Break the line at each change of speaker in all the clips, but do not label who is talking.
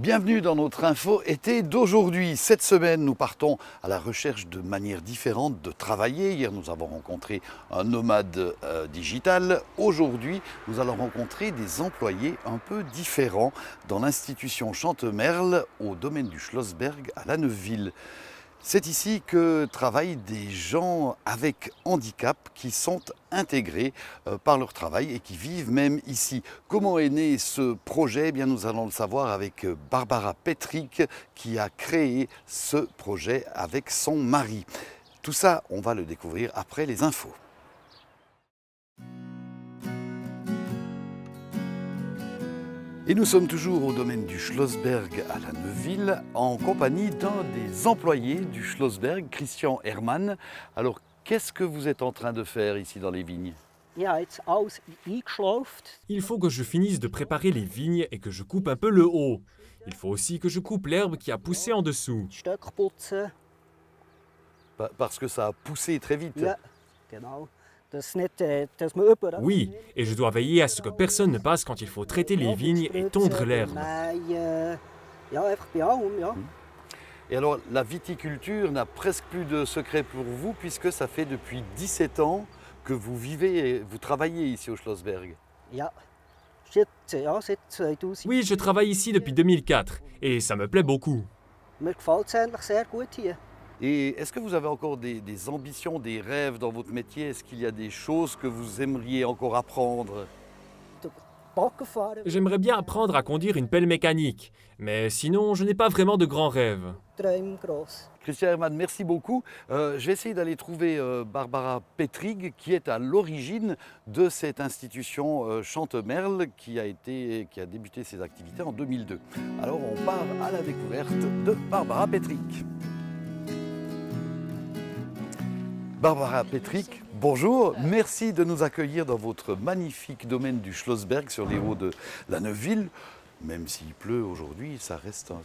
Bienvenue dans notre info été d'aujourd'hui. Cette semaine, nous partons à la recherche de manières différentes de travailler. Hier, nous avons rencontré un nomade digital. Aujourd'hui, nous allons rencontrer des employés un peu différents dans l'institution Chantemerle au domaine du Schlossberg à La Neuveville. C'est ici que travaillent des gens avec handicap qui sont intégrés par leur travail et qui vivent même ici. Comment est né ce projet? Eh bien, nous allons le savoir avec Barbara Petrick qui a créé ce projet avec son mari. Tout ça, on va le découvrir après les infos. Et nous sommes toujours au domaine du Schlossberg à La Neuveville en compagnie d'un des employés du Schlossberg, Christian Hermann. Alors, qu'est-ce que vous êtes en train de faire ici dans les vignes?
Il faut que je finisse de préparer les vignes et que je coupe un peu le haut. Il faut aussi que je coupe l'herbe qui a poussé en dessous.
Parce que ça a poussé très vite.
Oui, et je dois veiller à ce que personne ne passe quand il faut traiter les vignes et tondre l'herbe.
Et alors, la viticulture n'a presque plus de secret pour vous puisque ça fait depuis 17 ans que vous vivez et vous travaillez ici au Schlossberg.
Oui, je travaille ici depuis 2004 et ça me plaît beaucoup.
Et est-ce que vous avez encore des ambitions, des rêves dans votre métier? Est-ce qu'il y a des choses que vous aimeriez encore apprendre?
J'aimerais bien apprendre à conduire une pelle mécanique, mais sinon je n'ai pas vraiment de grands rêves.
Christian Hermann, merci beaucoup. Je vais essayer d'aller trouver Barbara Petrick qui est à l'origine de cette institution Chantemerle qui a débuté ses activités en 2002. Alors on part à la découverte de Barbara Petrick. Barbara Petrick, bonjour, merci de nous accueillir dans votre magnifique domaine du Schlossberg sur les hauts de La Neuveville. Même s'il pleut aujourd'hui, ça reste un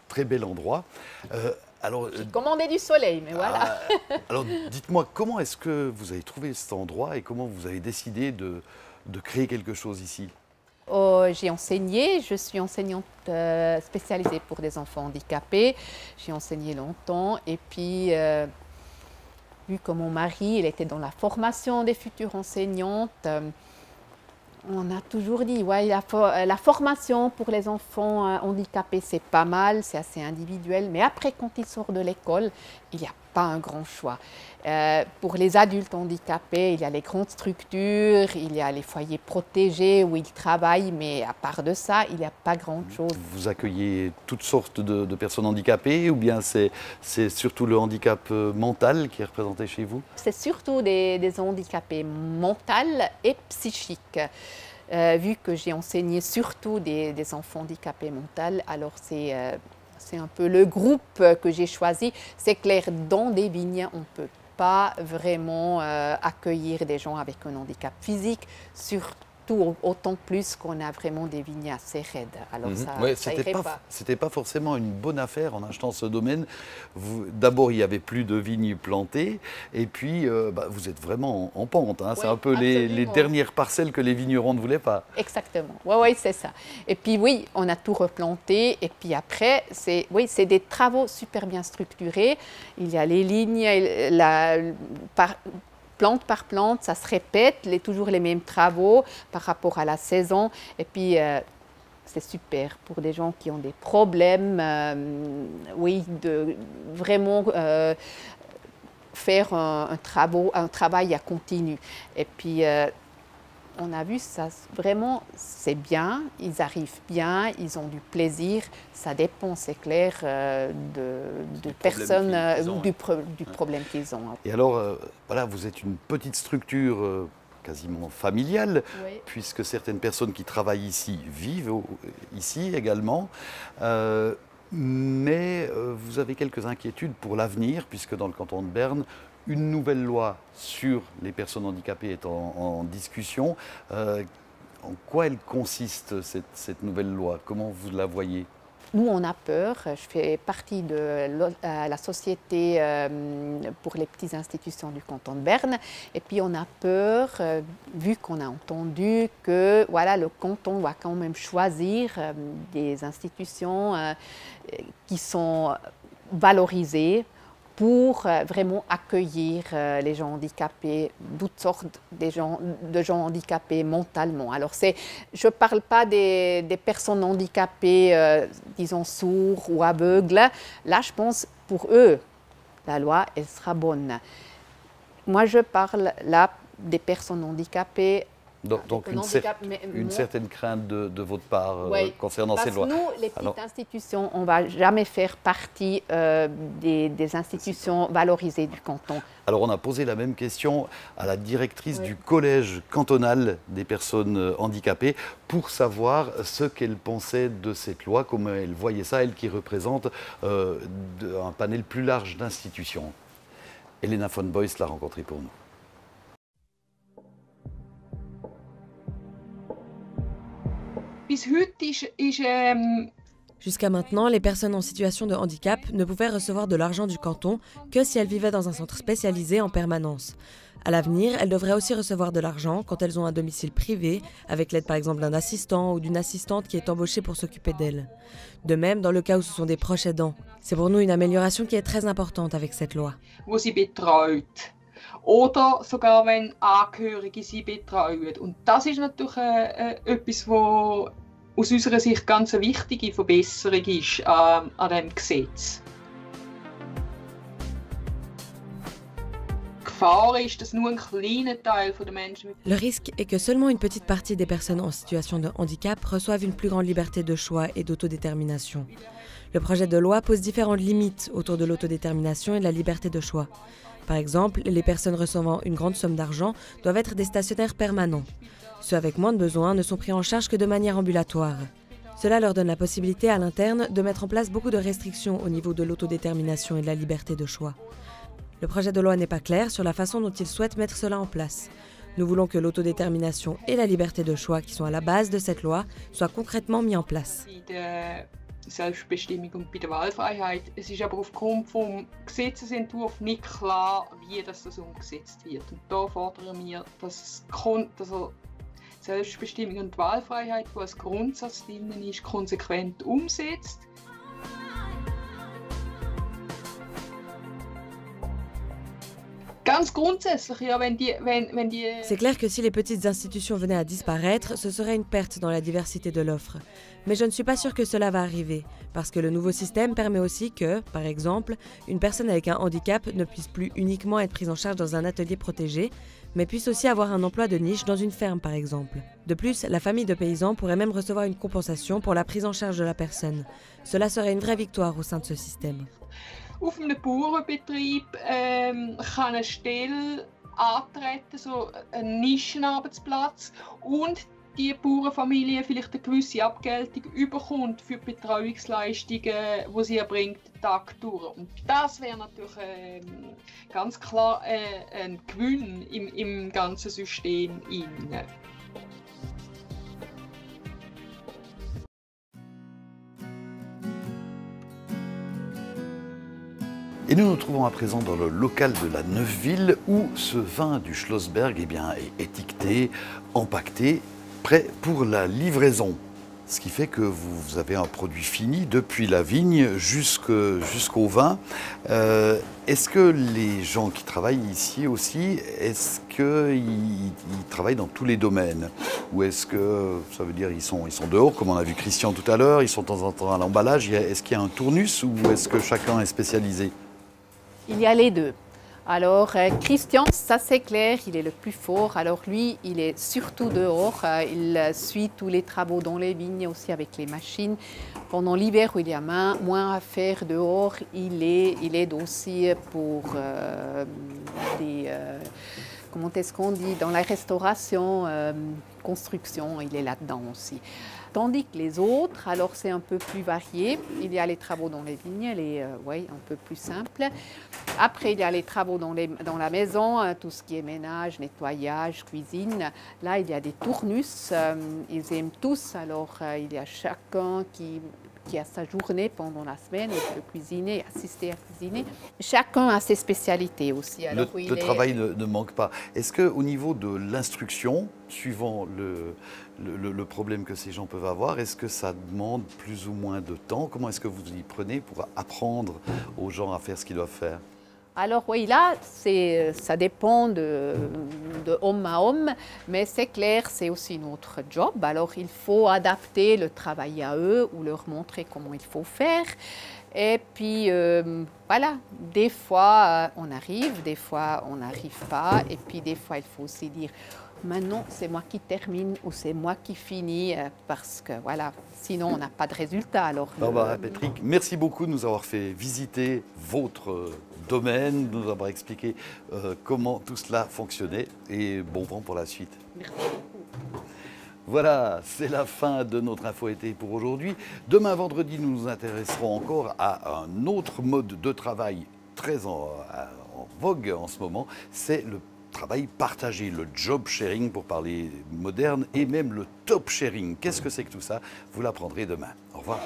très bel endroit.
J'ai commandé du soleil, mais voilà.
Alors dites-moi, comment est-ce que vous avez trouvé cet endroit et comment vous avez décidé de créer quelque chose ici?
J'ai enseigné, je suis enseignante spécialisée pour des enfants handicapés. J'ai enseigné longtemps et puis... vu que mon mari il était dans la formation des futures enseignantes, on a toujours dit ouais, la formation pour les enfants handicapés, c'est pas mal, c'est assez individuel. Mais après, quand ils sortent de l'école, il n'y a pas un grand choix. Pour les adultes handicapés, il y a les grandes structures, il y a les foyers protégés où ils travaillent, mais à part de ça, il n'y a pas grand-chose.
Vous accueillez toutes sortes de personnes handicapées ou bien c'est surtout le handicap mental qui est représenté chez vous?
C'est surtout des handicapés mentaux et psychiques. Vu que j'ai enseigné surtout des enfants handicapés mentaux, alors c'est un peu le groupe que j'ai choisi. C'est clair, dans des vignes, on ne peut pas vraiment accueillir des gens avec un handicap physique, surtout autant plus qu'on a vraiment des vignes assez raides. Alors ça irait pas.
C'était pas forcément une bonne affaire en achetant ce domaine. D'abord, il n'y avait plus de vignes plantées et puis vous êtes vraiment en pente. Hein. C'est un peu les dernières parcelles que les vignerons ne voulaient pas.
Exactement, oui, c'est ça. Et puis oui, on a tout replanté et puis après, c'est des travaux super bien structurés. Il y a les lignes, plante par plante, ça se répète, toujours les mêmes travaux par rapport à la saison. Et puis, c'est super pour des gens qui ont des problèmes, de vraiment faire un travail à continu. Et puis, on a vu ça, vraiment, c'est bien, ils arrivent bien, ils ont du plaisir. Ça dépend, c'est clair, de personnes ou du problème qu'ils ont.
Et alors, voilà, vous êtes une petite structure quasiment familiale,
oui,
puisque certaines personnes qui travaillent ici vivent ici également. Mais vous avez quelques inquiétudes pour l'avenir, puisque dans le canton de Berne, une nouvelle loi sur les personnes handicapées est en discussion. En quoi elle consiste, cette nouvelle loi? Comment vous la voyez?
Nous, on a peur. Je fais partie de la société pour les petites institutions du canton de Berne. Et puis, on a peur, vu qu'on a entendu que voilà, le canton va quand même choisir des institutions qui sont valorisées pour vraiment accueillir les gens handicapés, toutes sortes de gens handicapés mentalement. Alors, je ne parle pas des personnes handicapées, disons, sourds ou aveugles. Là, je pense, pour eux, la loi, elle sera bonne. Moi, je parle là des personnes handicapées.
Donc une certaine crainte de votre part concernant ces lois.
Parce que nous, les petites institutions, on ne va jamais faire partie des institutions valorisées du canton.
Alors on a posé la même question à la directrice du collège cantonal des personnes handicapées pour savoir ce qu'elle pensait de cette loi, comment elle voyait ça, elle qui représente un panel plus large d'institutions. Elena von Boyce l'a rencontrée pour nous.
Jusqu'à maintenant, les personnes en situation de handicap ne pouvaient recevoir de l'argent du canton que si elles vivaient dans un centre spécialisé en permanence. À l'avenir, elles devraient aussi recevoir de l'argent quand elles ont un domicile privé, avec l'aide par exemple d'un assistant ou d'une assistante qui est embauchée pour s'occuper d'elles. De même, dans le cas où ce sont des proches aidants. C'est pour nous une amélioration qui est très importante avec cette loi.
Oder sogar wenn Angehörige sie betreuen. Und das ist natürlich etwas, was aus unserer Sicht ganz eine wichtige Verbesserung ist an diesem Gesetz. Die Gefahr ist, dass nur ein kleiner Teil der Menschen...
Le risque est que seulement une petite partie des personnes en situation de handicap reçoivent une plus grande liberté de choix et d'autodétermination. Le projet de loi pose différentes limites autour de l'autodétermination et de la liberté de choix. Par exemple, les personnes recevant une grande somme d'argent doivent être des stationnaires permanents. Ceux avec moins de besoins ne sont pris en charge que de manière ambulatoire. Cela leur donne la possibilité à l'interne de mettre en place beaucoup de restrictions au niveau de l'autodétermination et de la liberté de choix. Le projet de loi n'est pas clair sur la façon dont il souhaite mettre cela en place. Nous voulons que l'autodétermination et la liberté de choix qui sont à la base de cette loi soient concrètement mis en place.
Selbstbestimmung und bei der Wahlfreiheit. Es ist aber aufgrund vom Gesetzesentwurf nicht klar, wie das umgesetzt wird. Und da fordern wir, dass Selbstbestimmung und Wahlfreiheit, die als Grundsatz drin ist, konsequent umsetzt.
C'est clair que si les petites institutions venaient à disparaître, ce serait une perte dans la diversité de l'offre. Mais je ne suis pas sûre que cela va arriver, parce que le nouveau système permet aussi que, par exemple, une personne avec un handicap ne puisse plus uniquement être prise en charge dans un atelier protégé, mais puisse aussi avoir un emploi de niche dans une ferme, par exemple. De plus, la famille de paysans pourrait même recevoir une compensation pour la prise en charge de la personne. Cela serait une vraie victoire au sein de ce système.
Auf einem Bauernbetrieb kann eine Stelle antreten, so ein Nischenarbeitsplatz, und die Bauernfamilie vielleicht eine gewisse Abgeltung überkommt für die Betreuungsleistungen, die sie erbringt, den Tag durch. Und das wäre natürlich ganz klar ein Gewinn im ganzen System.
Et nous nous trouvons à présent dans le local de la Neufville où ce vin du Schlossberg est étiqueté, empaqueté, prêt pour la livraison. Ce qui fait que vous avez un produit fini depuis la vigne jusqu'au vin. Est-ce que les gens qui travaillent ici aussi, est-ce qu'ils travaillent dans tous les domaines? Ou est-ce que ça veut dire qu'ils sont dehors, comme on a vu Christian tout à l'heure, ils sont de temps en temps à l'emballage? Est-ce qu'il y a un tournus ou est-ce que chacun est spécialisé?
Il y a les deux. Alors, Christian, ça c'est clair, il est le plus fort. Alors lui, il est surtout dehors. Il suit tous les travaux dans les vignes, aussi avec les machines. Pendant l'hiver où il y a moins à faire dehors, il aide aussi pour comment est-ce qu'on dit, dans la restauration, construction, il est là-dedans aussi. Tandis que les autres, alors c'est un peu plus varié. Il y a les travaux dans les vignes, un peu plus simples. Après, il y a les travaux dans la maison, tout ce qui est ménage, nettoyage, cuisine. Là, il y a des tournus, ils aiment tous. Alors, il y a chacun qui qui a sa journée pendant la semaine, il peut cuisiner, assister à cuisiner. Chacun a ses spécialités aussi. Alors,
le travail ne manque pas. Est-ce qu'au niveau de l'instruction, suivant le problème que ces gens peuvent avoir, est-ce que ça demande plus ou moins de temps? Comment est-ce que vous y prenez pour apprendre aux gens à faire ce qu'ils doivent faire?
Alors oui, là, ça dépend de homme à homme, mais c'est clair, c'est aussi notre job. Alors il faut adapter le travail à eux ou leur montrer comment il faut faire. Et puis voilà, des fois on arrive, des fois on n'arrive pas. Et puis des fois il faut aussi dire, maintenant c'est moi qui termine ou c'est moi qui finis, parce que voilà, sinon on n'a pas de résultat. Alors,
Barbara Petrik, merci beaucoup de nous avoir fait visiter votre domaine, de nous avoir expliqué comment tout cela fonctionnait et bon vent pour la suite.
Merci.
Voilà, c'est la fin de notre Info Été pour aujourd'hui. Demain, vendredi, nous nous intéresserons encore à un autre mode de travail très en vogue en ce moment, c'est le travail partagé, le job sharing pour parler moderne et même le top sharing. Qu'est-ce que c'est que tout ça? Vous l'apprendrez demain. Au revoir.